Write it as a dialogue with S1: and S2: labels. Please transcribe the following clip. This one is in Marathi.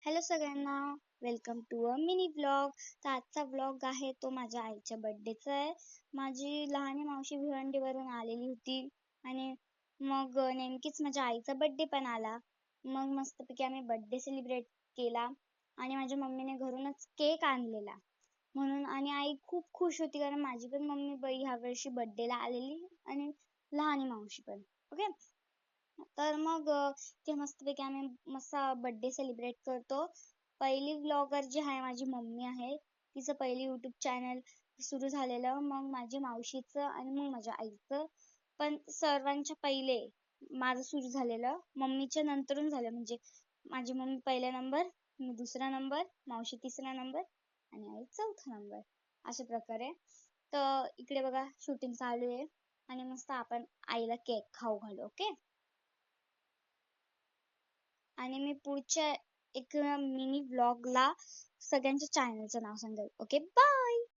S1: हॅलो सगळ्यांना, welcome to a mini vlog. तर आजचा व्लॉग आहे तो माझ्या आईच्या बर्थडेचा आहे. माझी लहानी मावशी भिवंडीवरून आलेली होती आणि मग नेमकीच माझ्या आईचा बर्थडे पण आला. मग मस्तपैकी आम्ही बर्थडे सेलिब्रेट केला आणि माझ्या मम्मीने घरूनच केक आणलेला म्हणून. आणि आई खूप खुश होती कारण माझी पण मम्मी ह्या वर्षी बर्थडेला आलेली आणि लहानी मावशी पण. ओके, तर मग ते मस्तपैकी आम्ही मस्त बर्थडे सेलिब्रेट करतो. पहिली व्लॉगर जी आहे माझी मम्मी आहे, तिचं पहिली यूट्यूब चॅनल सुरू झालेलं, मग माझी मावशीचं आणि मग माझ्या आईचं. पण सर्वांच्या पहिले माझं सुरू झालेलं, मम्मीच्या नंतरून झालं. म्हणजे माझी मम्मी पहिला नंबर, मी दुसरा नंबर, मावशी तिसरा नंबर आणि आई चौथा नंबर, अशा प्रकारे. तर इकडे बघा शूटिंग चालू आहे आणि मस्त आपण आईला केक खाऊ घालू. ओके, आणि मी पुढच्या एक मिनी व्लॉगला सगळ्यांच्या चॅनलचं नाव सांगेल. Okay, bye.